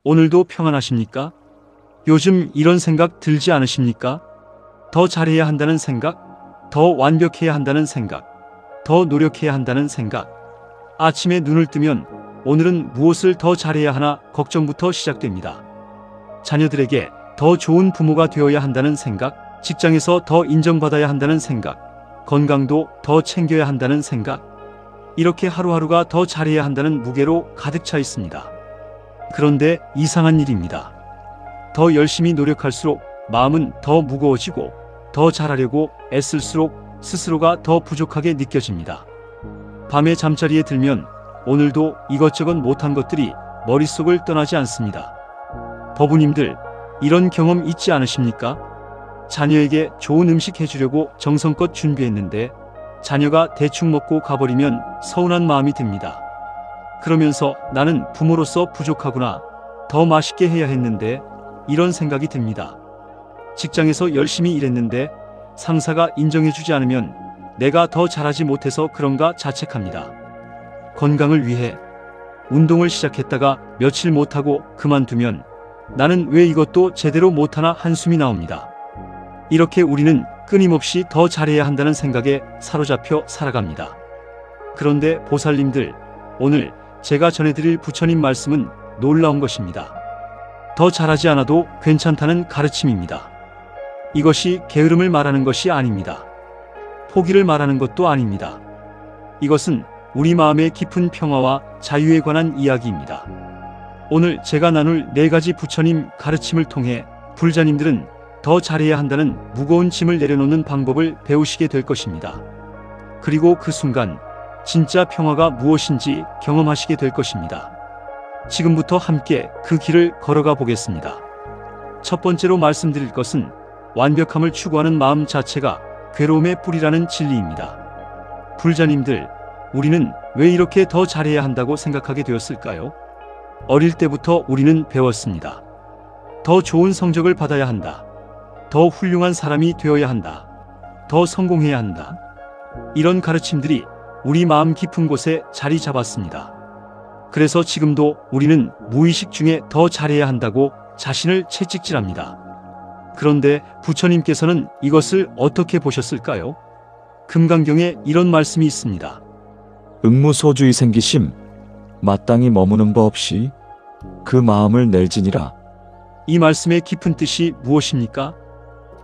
오늘도 평안하십니까? 요즘 이런 생각 들지 않으십니까? 더 잘해야 한다는 생각, 더 완벽해야 한다는 생각, 더 노력해야 한다는 생각. 아침에 눈을 뜨면 오늘은 무엇을 더 잘해야 하나 걱정부터 시작됩니다. 자녀들에게 더 좋은 부모가 되어야 한다는 생각, 직장에서 더 인정받아야 한다는 생각, 건강도 더 챙겨야 한다는 생각. 이렇게 하루하루가 더 잘해야 한다는 무게로 가득 차 있습니다. 그런데 이상한 일입니다. 더 열심히 노력할수록 마음은 더 무거워지고 더 잘하려고 애쓸수록 스스로가 더 부족하게 느껴집니다. 밤에 잠자리에 들면 오늘도 이것저것 못한 것들이 머릿속을 떠나지 않습니다. 법우님들, 이런 경험 있지 않으십니까? 자녀에게 좋은 음식 해주려고 정성껏 준비했는데 자녀가 대충 먹고 가버리면 서운한 마음이 듭니다. 그러면서 나는 부모로서 부족하구나, 더 맛있게 해야 했는데, 이런 생각이 듭니다. 직장에서 열심히 일했는데 상사가 인정해주지 않으면 내가 더 잘하지 못해서 그런가 자책합니다. 건강을 위해 운동을 시작했다가 며칠 못하고 그만두면 나는 왜 이것도 제대로 못하나 한숨이 나옵니다. 이렇게 우리는 끊임없이 더 잘해야 한다는 생각에 사로잡혀 살아갑니다. 그런데 보살님들, 오늘 제가 전해드릴 부처님 말씀은 놀라운 것입니다. 더 잘하지 않아도 괜찮다는 가르침입니다. 이것이 게으름을 말하는 것이 아닙니다. 포기를 말하는 것도 아닙니다. 이것은 우리 마음의 깊은 평화와 자유에 관한 이야기입니다. 오늘 제가 나눌 4가지 부처님 가르침을 통해 불자님들은 더 잘해야 한다는 무거운 짐을 내려놓는 방법을 배우시게 될 것입니다. 그리고 그 순간 진짜 평화가 무엇인지 경험하시게 될 것입니다. 지금부터 함께 그 길을 걸어가 보겠습니다. 첫 번째로 말씀드릴 것은 완벽함을 추구하는 마음 자체가 괴로움의 뿌리라는 진리입니다. 불자님들, 우리는 왜 이렇게 더 잘해야 한다고 생각하게 되었을까요? 어릴 때부터 우리는 배웠습니다. 더 좋은 성적을 받아야 한다. 더 훌륭한 사람이 되어야 한다. 더 성공해야 한다. 이런 가르침들이 우리 마음 깊은 곳에 자리 잡았습니다. 그래서 지금도 우리는 무의식 중에 더 잘해야 한다고 자신을 채찍질합니다. 그런데 부처님께서는 이것을 어떻게 보셨을까요? 금강경에 이런 말씀이 있습니다. 응무소주의 생기심, 마땅히 머무는 법 없이 그 마음을 낼지니라. 이 말씀의 깊은 뜻이 무엇입니까?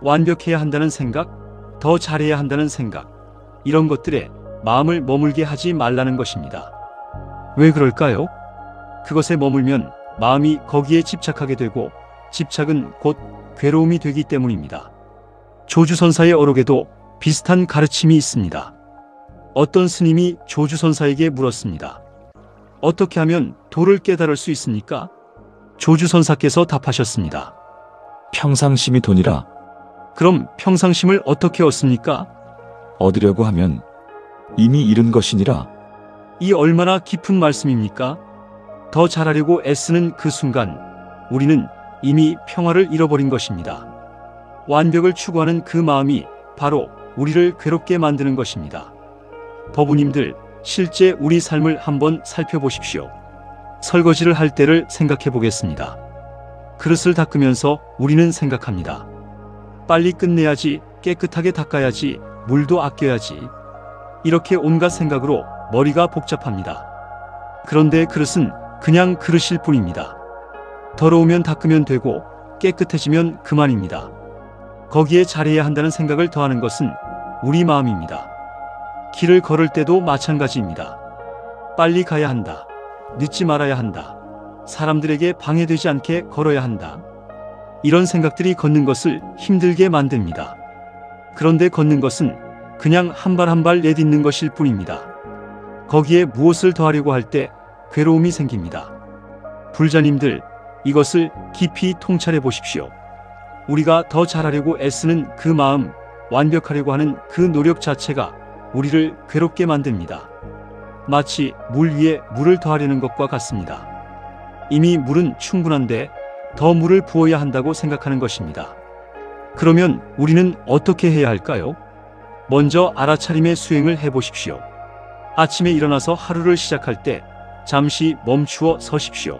완벽해야 한다는 생각, 더 잘해야 한다는 생각, 이런 것들에 마음을 머물게 하지 말라는 것입니다. 왜 그럴까요? 그것에 머물면 마음이 거기에 집착하게 되고 집착은 곧 괴로움이 되기 때문입니다. 조주선사의 어록에도 비슷한 가르침이 있습니다. 어떤 스님이 조주선사에게 물었습니다. 어떻게 하면 도를 깨달을 수 있습니까? 조주선사께서 답하셨습니다. 평상심이 돈이라. 그럼 평상심을 어떻게 얻습니까? 얻으려고 하면 이미 잃은 것이니라. 이 얼마나 깊은 말씀입니까? 더 잘하려고 애쓰는 그 순간 우리는 이미 평화를 잃어버린 것입니다. 완벽을 추구하는 그 마음이 바로 우리를 괴롭게 만드는 것입니다. 법우님들, 실제 우리 삶을 한번 살펴보십시오. 설거지를 할 때를 생각해 보겠습니다. 그릇을 닦으면서 우리는 생각합니다. 빨리 끝내야지, 깨끗하게 닦아야지, 물도 아껴야지. 이렇게 온갖 생각으로 머리가 복잡합니다. 그런데 그릇은 그냥 그릇일 뿐입니다. 더러우면 닦으면 되고 깨끗해지면 그만입니다. 거기에 잘해야 한다는 생각을 더하는 것은 우리 마음입니다. 길을 걸을 때도 마찬가지입니다. 빨리 가야 한다. 늦지 말아야 한다. 사람들에게 방해되지 않게 걸어야 한다. 이런 생각들이 걷는 것을 힘들게 만듭니다. 그런데 걷는 것은 그냥 한 발 한 발 내딛는 것일 뿐입니다. 거기에 무엇을 더하려고 할 때 괴로움이 생깁니다. 불자님들, 이것을 깊이 통찰해 보십시오. 우리가 더 잘하려고 애쓰는 그 마음, 완벽하려고 하는 그 노력 자체가 우리를 괴롭게 만듭니다. 마치 물 위에 물을 더하려는 것과 같습니다. 이미 물은 충분한데 더 물을 부어야 한다고 생각하는 것입니다. 그러면 우리는 어떻게 해야 할까요? 먼저 알아차림의 수행을 해보십시오. 아침에 일어나서 하루를 시작할 때 잠시 멈추어 서십시오.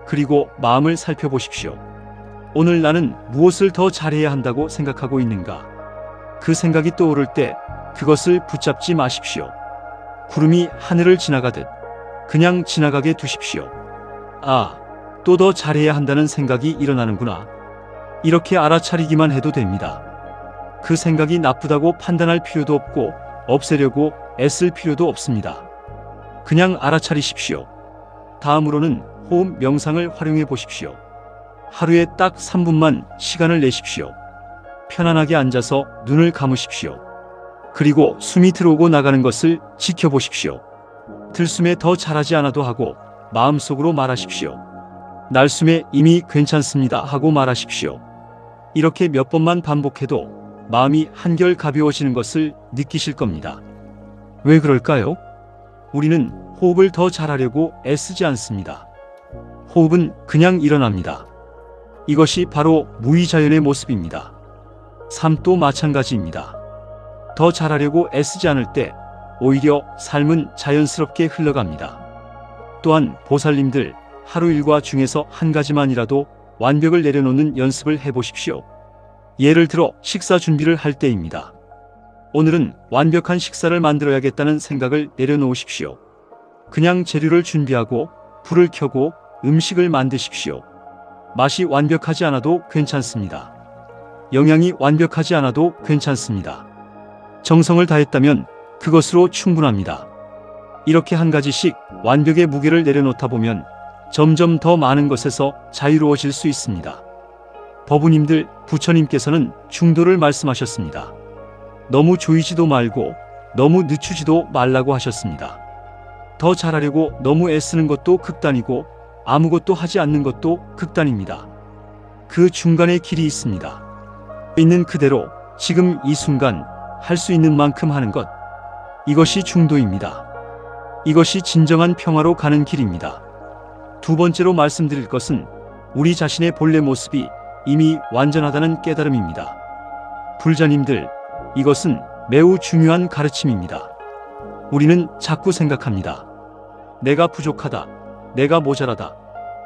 그리고 마음을 살펴보십시오. 오늘 나는 무엇을 더 잘해야 한다고 생각하고 있는가? 그 생각이 떠오를 때 그것을 붙잡지 마십시오. 구름이 하늘을 지나가듯 그냥 지나가게 두십시오. 아, 또 더 잘해야 한다는 생각이 일어나는구나. 이렇게 알아차리기만 해도 됩니다. 그 생각이 나쁘다고 판단할 필요도 없고 없애려고 애쓸 필요도 없습니다. 그냥 알아차리십시오. 다음으로는 호흡 명상을 활용해 보십시오. 하루에 딱 3분만 시간을 내십시오. 편안하게 앉아서 눈을 감으십시오. 그리고 숨이 들어오고 나가는 것을 지켜보십시오. 들숨에 더 잘하지 않아도 하고 마음속으로 말하십시오. 날숨에 이미 괜찮습니다 하고 말하십시오. 이렇게 몇 번만 반복해도 마음이 한결 가벼워지는 것을 느끼실 겁니다. 왜 그럴까요? 우리는 호흡을 더 잘하려고 애쓰지 않습니다. 호흡은 그냥 일어납니다. 이것이 바로 무의자연의 모습입니다. 삶도 마찬가지입니다. 더 잘하려고 애쓰지 않을 때 오히려 삶은 자연스럽게 흘러갑니다. 또한 보살님들, 하루 일과 중에서 한 가지만이라도 완벽을 내려놓는 연습을 해보십시오. 예를 들어 식사 준비를 할 때입니다. 오늘은 완벽한 식사를 만들어야겠다는 생각을 내려놓으십시오. 그냥 재료를 준비하고 불을 켜고 음식을 만드십시오. 맛이 완벽하지 않아도 괜찮습니다. 영양이 완벽하지 않아도 괜찮습니다. 정성을 다했다면 그것으로 충분합니다. 이렇게 한 가지씩 완벽의 무게를 내려놓다 보면 점점 더 많은 것에서 자유로워질 수 있습니다. 법우님들, 부처님께서는 중도를 말씀하셨습니다. 너무 조이지도 말고 너무 늦추지도 말라고 하셨습니다. 더 잘하려고 너무 애쓰는 것도 극단이고 아무것도 하지 않는 것도 극단입니다. 그 중간에 길이 있습니다. 있는 그대로 지금 이 순간 할 수 있는 만큼 하는 것, 이것이 중도입니다. 이것이 진정한 평화로 가는 길입니다. 두 번째로 말씀드릴 것은 우리 자신의 본래 모습이 이미 완전하다는 깨달음입니다. 불자님들, 이것은 매우 중요한 가르침입니다. 우리는 자꾸 생각합니다. 내가 부족하다. 내가 모자라다.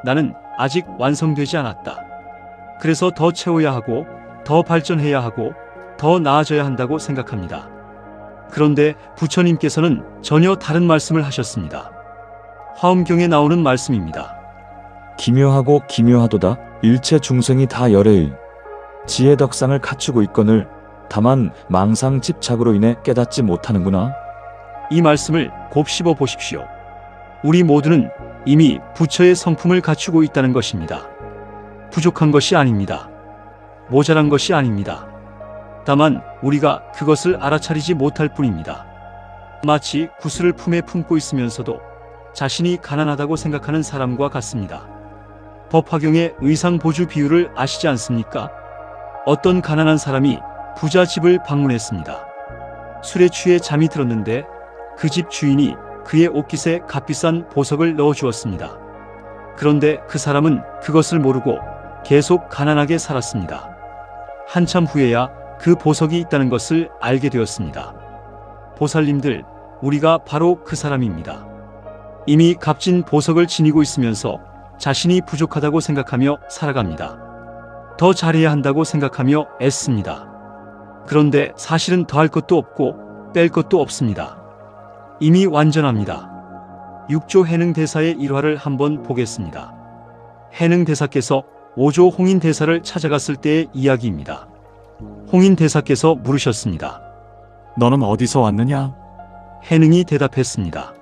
나는 아직 완성되지 않았다. 그래서 더 채워야 하고, 더 발전해야 하고, 더 나아져야 한다고 생각합니다. 그런데 부처님께서는 전혀 다른 말씀을 하셨습니다. 화엄경에 나오는 말씀입니다. 기묘하고 기묘하도다. 일체 중생이 다 열애의 지혜덕상을 갖추고 있거늘 다만 망상 집착으로 인해 깨닫지 못하는구나. 이 말씀을 곱씹어 보십시오. 우리 모두는 이미 부처의 성품을 갖추고 있다는 것입니다. 부족한 것이 아닙니다. 모자란 것이 아닙니다. 다만 우리가 그것을 알아차리지 못할 뿐입니다. 마치 구슬을 품에 품고 있으면서도 자신이 가난하다고 생각하는 사람과 같습니다. 법화경의 의상보주 비유를 아시지 않습니까? 어떤 가난한 사람이 부자 집을 방문했습니다. 술에 취해 잠이 들었는데 그 집 주인이 그의 옷깃에 값비싼 보석을 넣어주었습니다. 그런데 그 사람은 그것을 모르고 계속 가난하게 살았습니다. 한참 후에야 그 보석이 있다는 것을 알게 되었습니다. 보살님들, 우리가 바로 그 사람입니다. 이미 값진 보석을 지니고 있으면서 자신이 부족하다고 생각하며 살아갑니다. 더 잘해야 한다고 생각하며 애씁니다. 그런데 사실은 더할 것도 없고 뺄 것도 없습니다. 이미 완전합니다. 6조 해능대사의 일화를 한번 보겠습니다. 해능대사께서 5조 홍인대사를 찾아갔을 때의 이야기입니다. 홍인대사께서 물으셨습니다. 너는 어디서 왔느냐? 해능이 대답했습니다.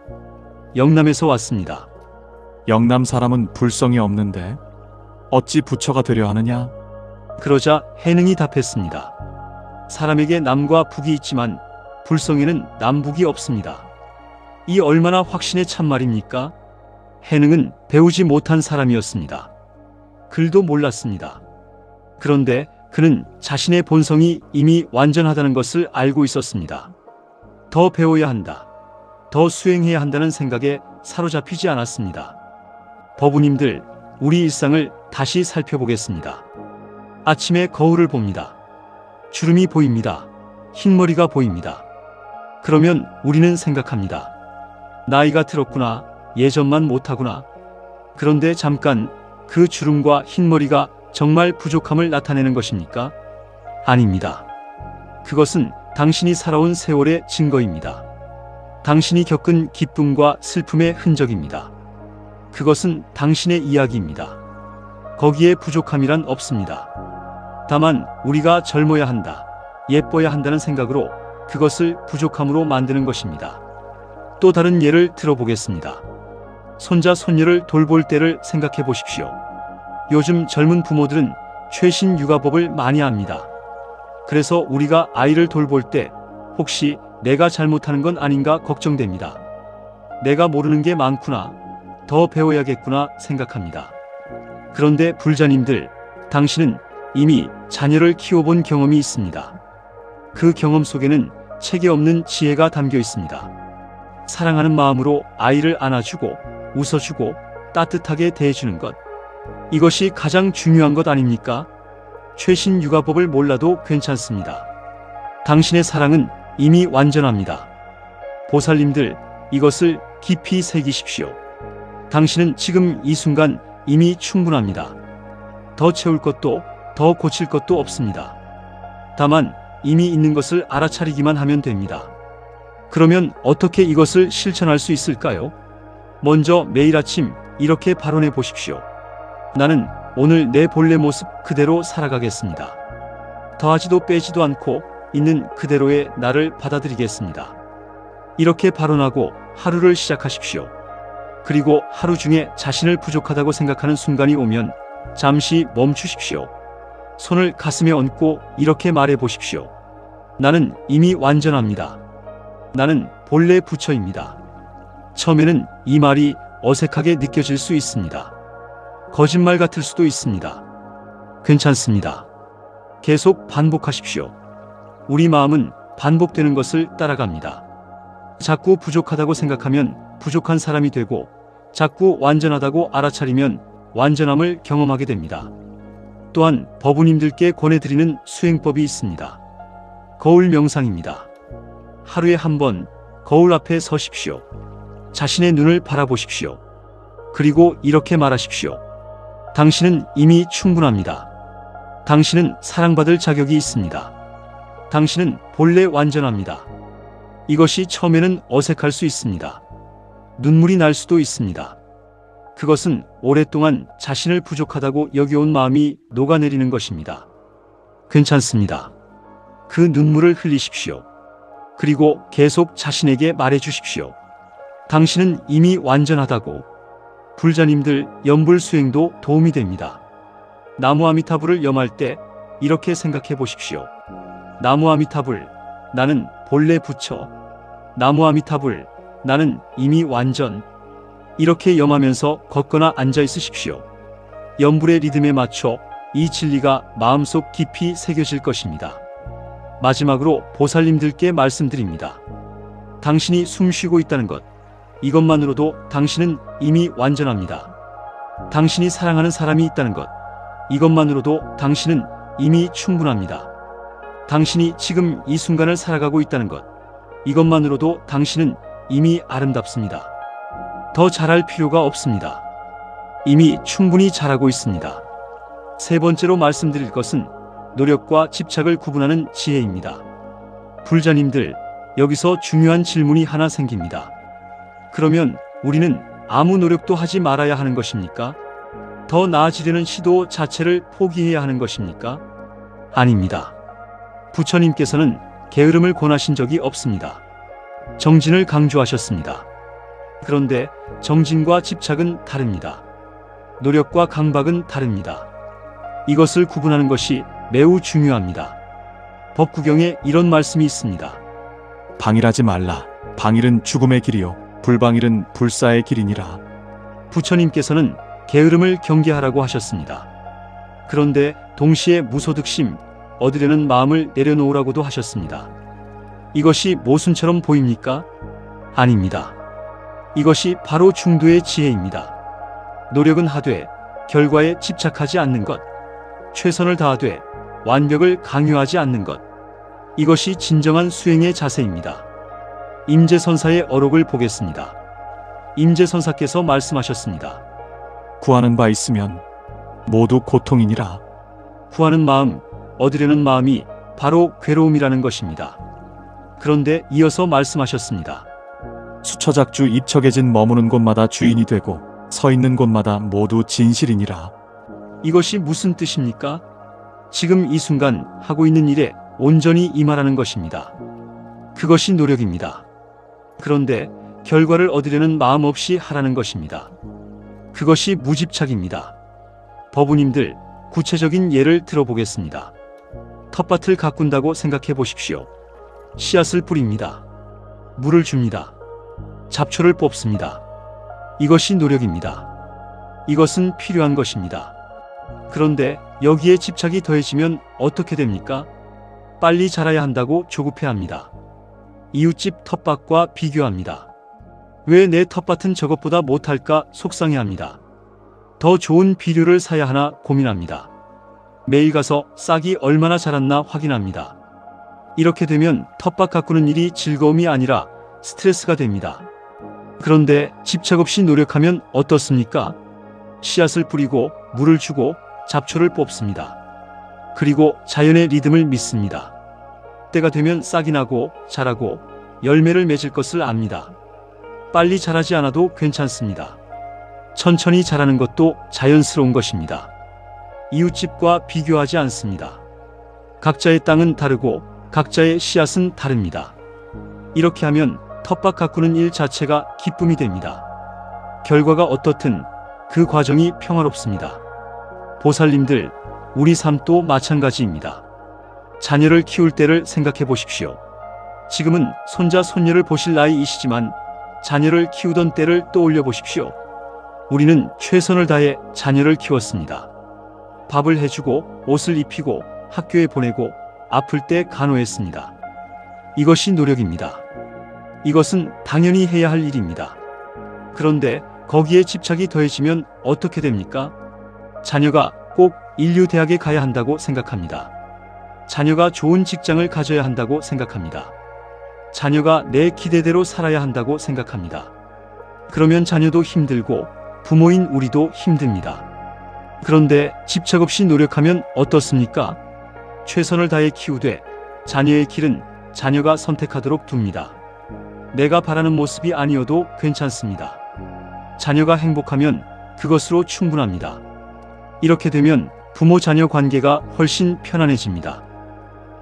영남에서 왔습니다. 영남 사람은 불성이 없는데 어찌 부처가 되려 하느냐? 그러자 해능이 답했습니다. 사람에게 남과 북이 있지만 불성에는 남북이 없습니다. 이 얼마나 확신의 참말입니까? 해능은 배우지 못한 사람이었습니다. 글도 몰랐습니다. 그런데 그는 자신의 본성이 이미 완전하다는 것을 알고 있었습니다. 더 배워야 한다. 더 수행해야 한다는 생각에 사로잡히지 않았습니다. 법우님들, 우리 일상을 다시 살펴보겠습니다. 아침에 거울을 봅니다. 주름이 보입니다. 흰머리가 보입니다. 그러면 우리는 생각합니다. 나이가 들었구나. 예전만 못하구나. 그런데 잠깐 그 주름과 흰머리가 정말 부족함을 나타내는 것입니까? 아닙니다. 그것은 당신이 살아온 세월의 증거입니다. 당신이 겪은 기쁨과 슬픔의 흔적입니다. 그것은 당신의 이야기입니다. 거기에 부족함이란 없습니다. 다만 우리가 젊어야 한다, 예뻐야 한다는 생각으로 그것을 부족함으로 만드는 것입니다. 또 다른 예를 들어보겠습니다. 손자, 손녀를 돌볼 때를 생각해 보십시오. 요즘 젊은 부모들은 최신 육아법을 많이 압니다. 그래서 우리가 아이를 돌볼 때 혹시 내가 잘못하는 건 아닌가 걱정됩니다. 내가 모르는 게 많구나, 더 배워야겠구나 생각합니다. 그런데 불자님들, 당신은 이미 자녀를 키워본 경험이 있습니다. 그 경험 속에는 책에 없는 지혜가 담겨 있습니다. 사랑하는 마음으로 아이를 안아주고 웃어주고 따뜻하게 대해주는 것, 이것이 가장 중요한 것 아닙니까? 최신 육아법을 몰라도 괜찮습니다. 당신의 사랑은 이미 완전합니다. 보살님들, 이것을 깊이 새기십시오. 당신은 지금 이 순간 이미 충분합니다. 더 채울 것도 더 고칠 것도 없습니다. 다만 이미 있는 것을 알아차리기만 하면 됩니다. 그러면 어떻게 이것을 실천할 수 있을까요? 먼저 매일 아침 이렇게 발언해 보십시오. 나는 오늘 내 본래 모습 그대로 살아가겠습니다. 더하지도 빼지도 않고 있는 그대로의 나를 받아들이겠습니다. 이렇게 발언하고 하루를 시작하십시오. 그리고 하루 중에 자신을 부족하다고 생각하는 순간이 오면 잠시 멈추십시오. 손을 가슴에 얹고 이렇게 말해 보십시오. 나는 이미 완전합니다. 나는 본래 부처입니다. 처음에는 이 말이 어색하게 느껴질 수 있습니다. 거짓말 같을 수도 있습니다. 괜찮습니다. 계속 반복하십시오. 우리 마음은 반복되는 것을 따라갑니다. 자꾸 부족하다고 생각하면 부족한 사람이 되고, 자꾸 완전하다고 알아차리면 완전함을 경험하게 됩니다. 또한 법우님들께 권해드리는 수행법이 있습니다. 거울 명상입니다. 하루에 한 번 거울 앞에 서십시오. 자신의 눈을 바라보십시오. 그리고 이렇게 말하십시오. 당신은 이미 충분합니다. 당신은 사랑받을 자격이 있습니다. 당신은 본래 완전합니다. 이것이 처음에는 어색할 수 있습니다. 눈물이 날 수도 있습니다. 그것은 오랫동안 자신을 부족하다고 여겨온 마음이 녹아내리는 것입니다. 괜찮습니다. 그 눈물을 흘리십시오. 그리고 계속 자신에게 말해 주십시오. 당신은 이미 완전하다고. 불자님들, 염불 수행도 도움이 됩니다. 나무 아미타불을 염할 때 이렇게 생각해 보십시오. 나무 아미타불, 나는 본래 부처. 나무 아미타불, 나는 이미 완전. 이렇게 염하면서 걷거나 앉아 있으십시오. 염불의 리듬에 맞춰 이 진리가 마음속 깊이 새겨질 것입니다. 마지막으로 보살님들께 말씀드립니다. 당신이 숨 쉬고 있다는 것, 이것만으로도 당신은 이미 완전합니다. 당신이 사랑하는 사람이 있다는 것, 이것만으로도 당신은 이미 충분합니다. 당신이 지금 이 순간을 살아가고 있다는 것, 이것만으로도 당신은 이미 아름답습니다. 더 잘할 필요가 없습니다. 이미 충분히 잘하고 있습니다. 세 번째로 말씀드릴 것은 노력과 집착을 구분하는 지혜입니다. 불자님들, 여기서 중요한 질문이 하나 생깁니다. 그러면 우리는 아무 노력도 하지 말아야 하는 것입니까? 더 나아지려는 시도 자체를 포기해야 하는 것입니까? 아닙니다. 부처님께서는 게으름을 권하신 적이 없습니다. 정진을 강조하셨습니다. 그런데 정진과 집착은 다릅니다. 노력과 강박은 다릅니다. 이것을 구분하는 것이 매우 중요합니다. 법구경에 이런 말씀이 있습니다. 방일하지 말라. 방일은 죽음의 길이요 불방일은 불사의 길이니라. 부처님께서는 게으름을 경계하라고 하셨습니다. 그런데 동시에 무소득심, 얻으려는 마음을 내려놓으라고도 하셨습니다. 이것이 모순처럼 보입니까? 아닙니다. 이것이 바로 중도의 지혜입니다. 노력은 하되 결과에 집착하지 않는 것, 최선을 다하되 완벽을 강요하지 않는 것, 이것이 진정한 수행의 자세입니다. 임재선사의 어록을 보겠습니다. 임재선사께서 말씀하셨습니다. 구하는 바 있으면 모두 고통이니라. 구하는 마음, 얻으려는 마음이 바로 괴로움이라는 것입니다. 그런데 이어서 말씀하셨습니다. 수처작주 입척해진 머무는 곳마다 주인이 되고 서 있는 곳마다 모두 진실이니라. 이것이 무슨 뜻입니까? 지금 이 순간 하고 있는 일에 온전히 임하라는 것입니다. 그것이 노력입니다. 그런데 결과를 얻으려는 마음 없이 하라는 것입니다. 그것이 무집착입니다. 법우님들, 구체적인 예를 들어보겠습니다. 텃밭을 가꾼다고 생각해 보십시오. 씨앗을 뿌립니다. 물을 줍니다. 잡초를 뽑습니다. 이것이 노력입니다. 이것은 필요한 것입니다. 그런데 여기에 집착이 더해지면 어떻게 됩니까? 빨리 자라야 한다고 조급해합니다. 이웃집 텃밭과 비교합니다. 왜 내 텃밭은 저것보다 못할까 속상해합니다. 더 좋은 비료를 사야 하나 고민합니다. 매일 가서 싹이 얼마나 자랐나 확인합니다. 이렇게 되면 텃밭 가꾸는 일이 즐거움이 아니라 스트레스가 됩니다. 그런데 집착 없이 노력하면 어떻습니까? 씨앗을 뿌리고 물을 주고 잡초를 뽑습니다. 그리고 자연의 리듬을 믿습니다. 때가 되면 싹이 나고 자라고 열매를 맺을 것을 압니다. 빨리 자라지 않아도 괜찮습니다. 천천히 자라는 것도 자연스러운 것입니다. 이웃집과 비교하지 않습니다. 각자의 땅은 다르고 각자의 씨앗은 다릅니다. 이렇게 하면 텃밭 가꾸는 일 자체가 기쁨이 됩니다. 결과가 어떻든 그 과정이 평화롭습니다. 보살님들, 우리 삶도 마찬가지입니다. 자녀를 키울 때를 생각해 보십시오. 지금은 손자, 손녀를 보실 나이이시지만 자녀를 키우던 때를 떠올려 보십시오. 우리는 최선을 다해 자녀를 키웠습니다. 밥을 해주고 옷을 입히고 학교에 보내고 아플 때 간호했습니다. 이것이 노력입니다. 이것은 당연히 해야 할 일입니다. 그런데 거기에 집착이 더해지면 어떻게 됩니까? 자녀가 꼭 인류대학에 가야 한다고 생각합니다. 자녀가 좋은 직장을 가져야 한다고 생각합니다. 자녀가 내 기대대로 살아야 한다고 생각합니다. 그러면 자녀도 힘들고 부모인 우리도 힘듭니다. 그런데 집착 없이 노력하면 어떻습니까? 최선을 다해 키우되 자녀의 길은 자녀가 선택하도록 둡니다. 내가 바라는 모습이 아니어도 괜찮습니다. 자녀가 행복하면 그것으로 충분합니다. 이렇게 되면 부모 자녀 관계가 훨씬 편안해집니다.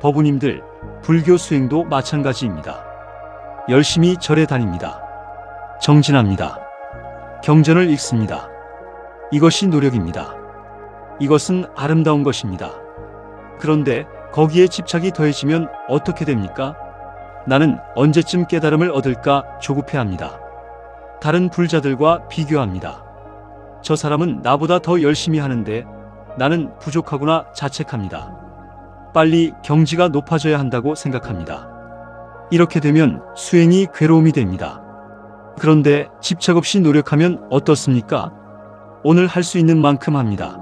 법우님들, 불교 수행도 마찬가지입니다. 열심히 절에 다닙니다. 정진합니다. 경전을 읽습니다. 이것이 노력입니다. 이것은 아름다운 것입니다. 그런데 거기에 집착이 더해지면 어떻게 됩니까? 나는 언제쯤 깨달음을 얻을까 조급해합니다. 다른 불자들과 비교합니다. 저 사람은 나보다 더 열심히 하는데 나는 부족하구나 자책합니다. 빨리 경지가 높아져야 한다고 생각합니다. 이렇게 되면 수행이 괴로움이 됩니다. 그런데 집착 없이 노력하면 어떻습니까? 오늘 할 수 있는 만큼 합니다.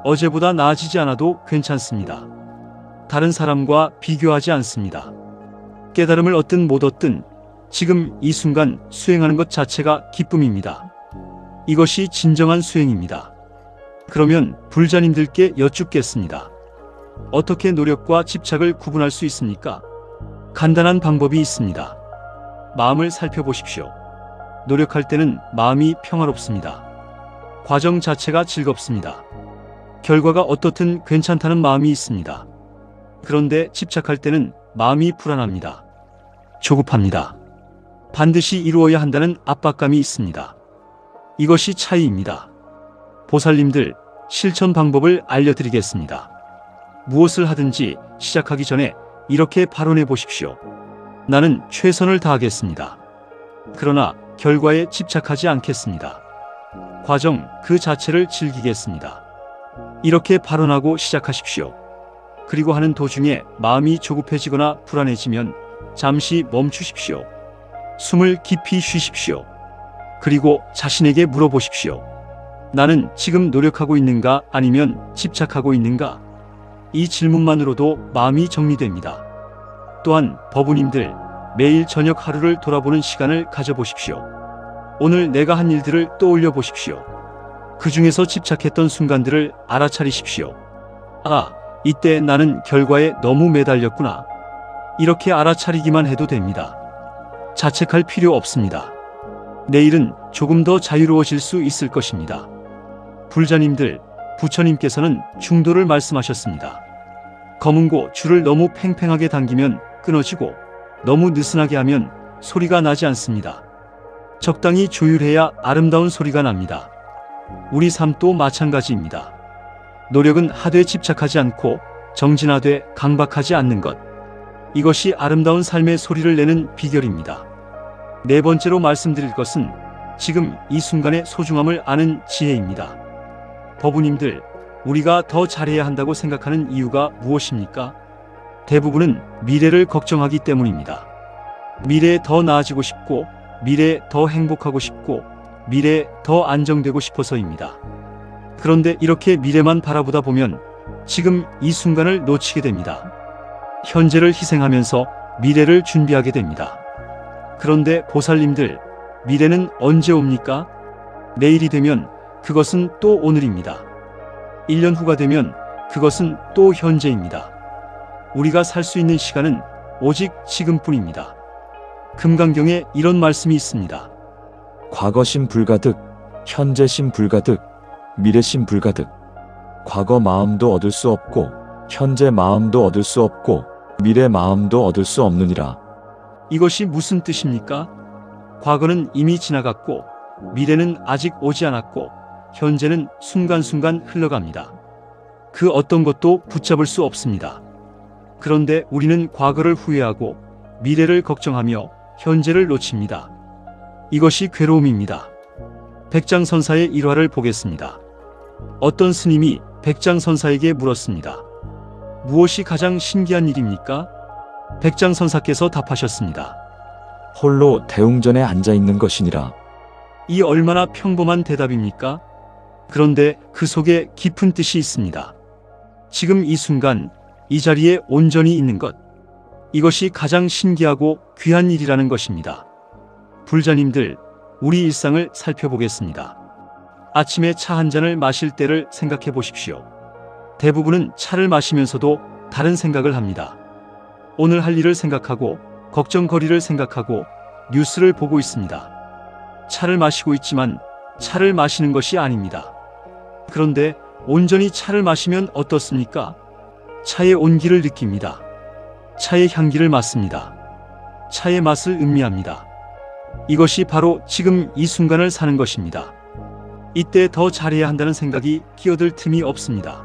어제보다 나아지지 않아도 괜찮습니다. 다른 사람과 비교하지 않습니다. 깨달음을 얻든 못 얻든 지금 이 순간 수행하는 것 자체가 기쁨입니다. 이것이 진정한 수행입니다. 그러면 불자님들께 여쭙겠습니다. 어떻게 노력과 집착을 구분할 수 있습니까? 간단한 방법이 있습니다. 마음을 살펴보십시오. 노력할 때는 마음이 평화롭습니다. 과정 자체가 즐겁습니다. 결과가 어떻든 괜찮다는 마음이 있습니다. 그런데 집착할 때는 마음이 불안합니다. 조급합니다. 반드시 이루어야 한다는 압박감이 있습니다. 이것이 차이입니다. 보살님들, 실천 방법을 알려드리겠습니다. 무엇을 하든지 시작하기 전에 이렇게 발언해 보십시오. 나는 최선을 다하겠습니다. 그러나 결과에 집착하지 않겠습니다. 과정 그 자체를 즐기겠습니다. 이렇게 발언하고 시작하십시오. 그리고 하는 도중에 마음이 조급해지거나 불안해지면 잠시 멈추십시오. 숨을 깊이 쉬십시오. 그리고 자신에게 물어보십시오. 나는 지금 노력하고 있는가 아니면 집착하고 있는가? 이 질문만으로도 마음이 정리됩니다. 또한 법우님들, 매일 저녁 하루를 돌아보는 시간을 가져보십시오. 오늘 내가 한 일들을 떠올려 보십시오. 그 중에서 집착했던 순간들을 알아차리십시오. 아, 이때 나는 결과에 너무 매달렸구나. 이렇게 알아차리기만 해도 됩니다. 자책할 필요 없습니다. 내일은 조금 더 자유로워질 수 있을 것입니다. 불자님들, 부처님께서는 중도를 말씀하셨습니다. 검은고 줄을 너무 팽팽하게 당기면 끊어지고 너무 느슨하게 하면 소리가 나지 않습니다. 적당히 조율해야 아름다운 소리가 납니다. 우리 삶도 마찬가지입니다. 노력은 하되 집착하지 않고 정진하되 강박하지 않는 것. 이것이 아름다운 삶의 소리를 내는 비결입니다. 네 번째로 말씀드릴 것은 지금 이 순간의 소중함을 아는 지혜입니다. 법우님들, 우리가 더 잘해야 한다고 생각하는 이유가 무엇입니까? 대부분은 미래를 걱정하기 때문입니다. 미래에 더 나아지고 싶고, 미래에 더 행복하고 싶고, 미래에 더 안정되고 싶어서입니다. 그런데 이렇게 미래만 바라보다 보면 지금 이 순간을 놓치게 됩니다. 현재를 희생하면서 미래를 준비하게 됩니다. 그런데 보살님들, 미래는 언제 옵니까? 내일이 되면 그것은 또 오늘입니다. 1년 후가 되면 그것은 또 현재입니다. 우리가 살 수 있는 시간은 오직 지금뿐입니다. 금강경에 이런 말씀이 있습니다. 과거심 불가득, 현재심 불가득, 미래심 불가득. 과거 마음도 얻을 수 없고, 현재 마음도 얻을 수 없고, 미래 마음도 얻을 수 없느니라. 이것이 무슨 뜻입니까? 과거는 이미 지나갔고, 미래는 아직 오지 않았고, 현재는 순간순간 흘러갑니다. 그 어떤 것도 붙잡을 수 없습니다. 그런데 우리는 과거를 후회하고, 미래를 걱정하며 현재를 놓칩니다. 이것이 괴로움입니다. 백장선사의 일화를 보겠습니다. 어떤 스님이 백장선사에게 물었습니다. 무엇이 가장 신기한 일입니까? 백장선사께서 답하셨습니다. 홀로 대웅전에 앉아 있는 것이니라. 이 얼마나 평범한 대답입니까? 그런데 그 속에 깊은 뜻이 있습니다. 지금 이 순간, 이 자리에 온전히 있는 것. 이것이 가장 신기하고 귀한 일이라는 것입니다. 불자님들, 우리 일상을 살펴보겠습니다. 아침에 차 한 잔을 마실 때를 생각해 보십시오. 대부분은 차를 마시면서도 다른 생각을 합니다. 오늘 할 일을 생각하고, 걱정거리를 생각하고, 뉴스를 보고 있습니다. 차를 마시고 있지만 차를 마시는 것이 아닙니다. 그런데 온전히 차를 마시면 어떻습니까? 차의 온기를 느낍니다. 차의 향기를 맡습니다. 차의 맛을 음미합니다. 이것이 바로 지금 이 순간을 사는 것입니다. 이때 더 잘해야 한다는 생각이 끼어들 틈이 없습니다.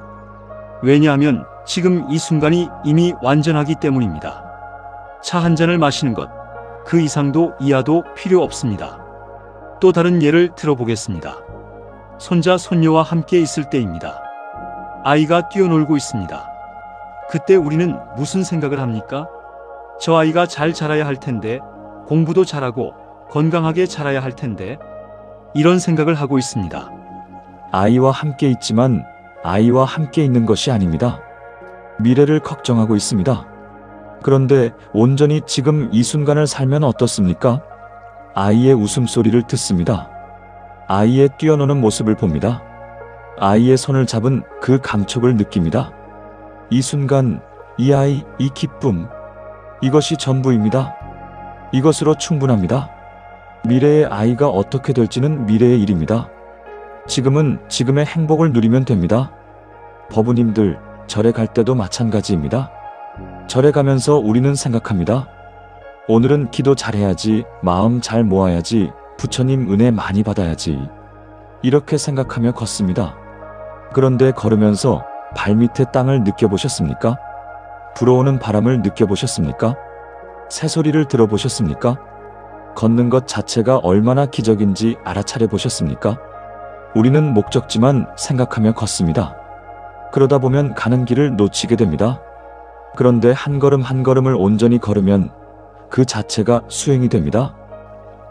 왜냐하면 지금 이 순간이 이미 완전하기 때문입니다. 차 한 잔을 마시는 것, 그 이상도 이하도 필요 없습니다. 또 다른 예를 들어보겠습니다. 손자, 손녀와 함께 있을 때입니다. 아이가 뛰어놀고 있습니다. 그때 우리는 무슨 생각을 합니까? 저 아이가 잘 자라야 할 텐데, 공부도 잘하고 건강하게 자라야 할 텐데, 이런 생각을 하고 있습니다. 아이와 함께 있지만 아이와 함께 있는 것이 아닙니다. 미래를 걱정하고 있습니다. 그런데 온전히 지금 이 순간을 살면 어떻습니까? 아이의 웃음소리를 듣습니다. 아이의 뛰어노는 모습을 봅니다. 아이의 손을 잡은 그 감촉을 느낍니다. 이 순간, 이 아이, 이 기쁨, 이것이 전부입니다. 이것으로 충분합니다. 미래의 아이가 어떻게 될지는 미래의 일입니다. 지금은 지금의 행복을 누리면 됩니다. 법우님들, 절에 갈 때도 마찬가지입니다. 절에 가면서 우리는 생각합니다. 오늘은 기도 잘해야지, 마음 잘 모아야지, 부처님 은혜 많이 받아야지. 이렇게 생각하며 걷습니다. 그런데 걸으면서 발밑의 땅을 느껴보셨습니까? 불어오는 바람을 느껴보셨습니까? 새소리를 들어보셨습니까? 걷는 것 자체가 얼마나 기적인지 알아차려 보셨습니까? 우리는 목적지만 생각하며 걷습니다. 그러다 보면 가는 길을 놓치게 됩니다. 그런데 한 걸음 한 걸음을 온전히 걸으면 그 자체가 수행이 됩니다.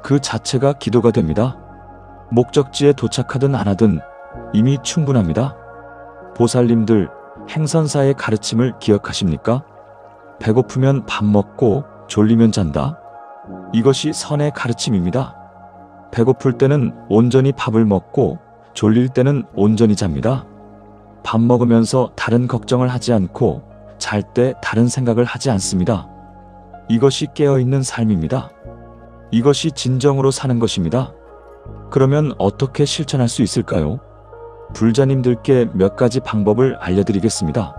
그 자체가 기도가 됩니다. 목적지에 도착하든 안 하든 이미 충분합니다. 보살님들, 행선사의 가르침을 기억하십니까? 배고프면 밥 먹고 졸리면 잔다. 이것이 선의 가르침입니다. 배고플 때는 온전히 밥을 먹고 졸릴 때는 온전히 잡니다. 밥 먹으면서 다른 걱정을 하지 않고 잘 때 다른 생각을 하지 않습니다. 이것이 깨어있는 삶입니다. 이것이 진정으로 사는 것입니다. 그러면 어떻게 실천할 수 있을까요? 불자님들께 몇 가지 방법을 알려드리겠습니다.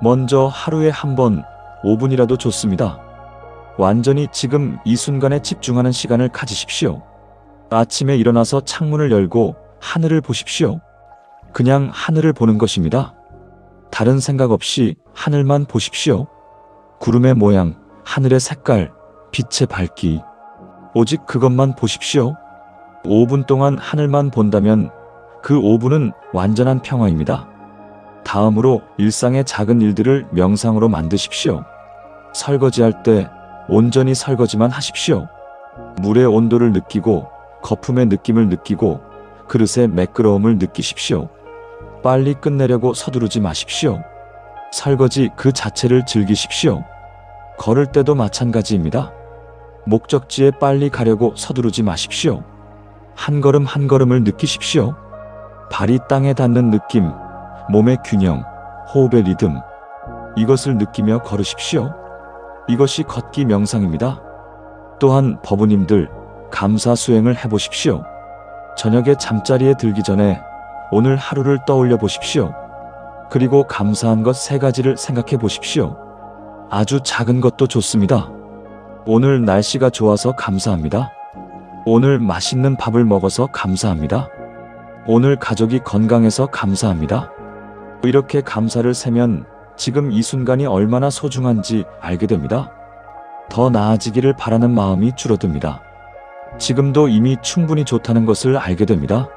먼저 하루에 한 번 5분이라도 좋습니다. 완전히 지금 이 순간에 집중하는 시간을 가지십시오. 아침에 일어나서 창문을 열고 하늘을 보십시오. 그냥 하늘을 보는 것입니다. 다른 생각 없이 하늘만 보십시오. 구름의 모양, 하늘의 색깔, 빛의 밝기. 오직 그것만 보십시오. 5분 동안 하늘만 본다면 그 5분은 완전한 평화입니다. 다음으로 일상의 작은 일들을 명상으로 만드십시오. 설거지할 때 온전히 설거지만 하십시오. 물의 온도를 느끼고 거품의 느낌을 느끼고 그릇의 매끄러움을 느끼십시오. 빨리 끝내려고 서두르지 마십시오. 설거지 그 자체를 즐기십시오. 걸을 때도 마찬가지입니다. 목적지에 빨리 가려고 서두르지 마십시오. 한 걸음 한 걸음을 느끼십시오. 발이 땅에 닿는 느낌, 몸의 균형, 호흡의 리듬. 이것을 느끼며 걸으십시오. 이것이 걷기 명상입니다. 또한 법우님들, 감사 수행을 해보십시오. 저녁에 잠자리에 들기 전에 오늘 하루를 떠올려 보십시오. 그리고 감사한 것 3가지를 생각해 보십시오. 아주 작은 것도 좋습니다. 오늘 날씨가 좋아서 감사합니다. 오늘 맛있는 밥을 먹어서 감사합니다. 오늘 가족이 건강해서 감사합니다. 이렇게 감사를 세면 지금 이 순간이 얼마나 소중한지 알게 됩니다. 더 나아지기를 바라는 마음이 줄어듭니다. 지금도 이미 충분히 좋다는 것을 알게 됩니다.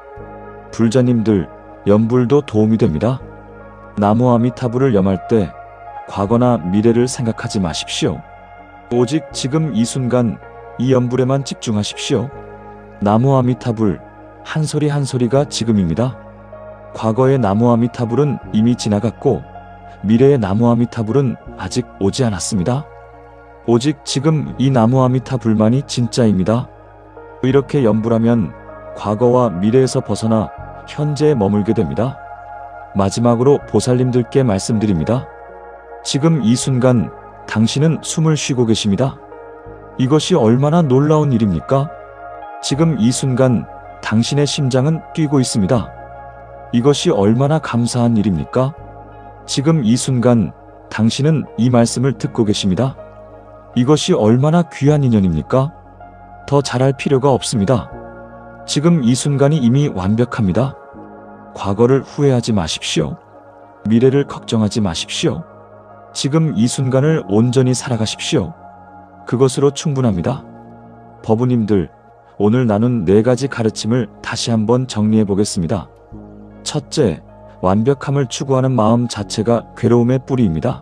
불자님들, 염불도 도움이 됩니다. 나무 아미타불을 염할 때 과거나 미래를 생각하지 마십시오. 오직 지금 이 순간 이 염불에만 집중하십시오. 나무 아미타불, 한 소리 한 소리가 지금입니다. 과거의 나무 아미타불은 이미 지나갔고 미래의 나무 아미타불은 아직 오지 않았습니다. 오직 지금 이 나무 아미타불만이 진짜입니다. 이렇게 염불하면 과거와 미래에서 벗어나 현재에 머물게 됩니다. 마지막으로 보살님들께 말씀드립니다. 지금 이 순간 당신은 숨을 쉬고 계십니다. 이것이 얼마나 놀라운 일입니까? 지금 이 순간 당신의 심장은 뛰고 있습니다. 이것이 얼마나 감사한 일입니까? 지금 이 순간 당신은 이 말씀을 듣고 계십니다. 이것이 얼마나 귀한 인연입니까? 더 잘할 필요가 없습니다. 지금 이 순간이 이미 완벽합니다. 과거를 후회하지 마십시오. 미래를 걱정하지 마십시오. 지금 이 순간을 온전히 살아가십시오. 그것으로 충분합니다. 법우님들, 오늘 나눈 4가지 가르침을 다시 한번 정리해 보겠습니다. 첫째, 완벽함을 추구하는 마음 자체가 괴로움의 뿌리입니다.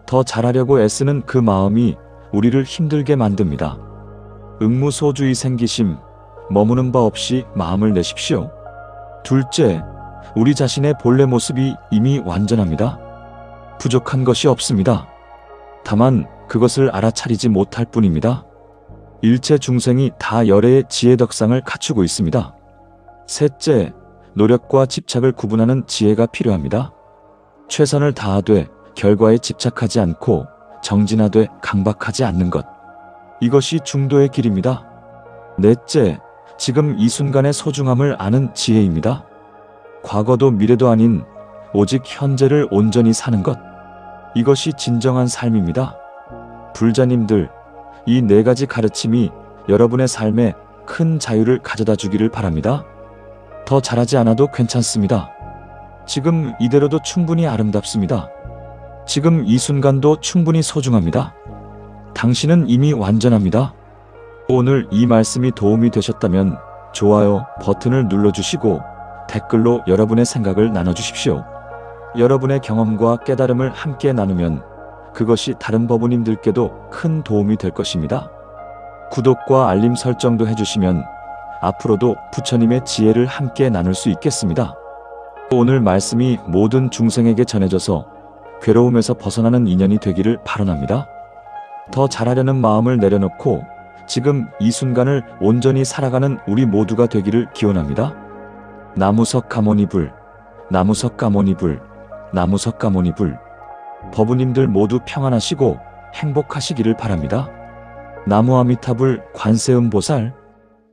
더 잘하려고 애쓰는 그 마음이 우리를 힘들게 만듭니다. 응무소주의 생기심, 머무는 바 없이 마음을 내십시오. 둘째, 우리 자신의 본래 모습이 이미 완전합니다. 부족한 것이 없습니다. 다만 그것을 알아차리지 못할 뿐입니다. 일체 중생이 다 열애의 지혜덕상을 갖추고 있습니다. 셋째, 노력과 집착을 구분하는 지혜가 필요합니다. 최선을 다하되 결과에 집착하지 않고 정진하되 강박하지 않는 것. 이것이 중도의 길입니다. 넷째, 지금 이 순간의 소중함을 아는 지혜입니다. 과거도 미래도 아닌 오직 현재를 온전히 사는 것. 이것이 진정한 삶입니다. 불자님들, 이 4가지 가르침이 여러분의 삶에 큰 자유를 가져다 주기를 바랍니다. 더 잘하지 않아도 괜찮습니다. 지금 이대로도 충분히 아름답습니다. 지금 이 순간도 충분히 소중합니다. 당신은 이미 완전합니다. 오늘 이 말씀이 도움이 되셨다면 좋아요 버튼을 눌러주시고 댓글로 여러분의 생각을 나눠주십시오. 여러분의 경험과 깨달음을 함께 나누면 그것이 다른 법우님들께도 큰 도움이 될 것입니다. 구독과 알림 설정도 해주시면 앞으로도 부처님의 지혜를 함께 나눌 수 있겠습니다. 오늘 말씀이 모든 중생에게 전해져서 괴로움에서 벗어나는 인연이 되기를 바라랍니다. 더 잘하려는 마음을 내려놓고 지금 이 순간을 온전히 살아가는 우리 모두가 되기를 기원합니다. 나무석 가모니불, 나무석 가모니불, 나무석 가모니불. 법우님들 모두 평안하시고 행복하시기를 바랍니다. 나무아미타불 관세음보살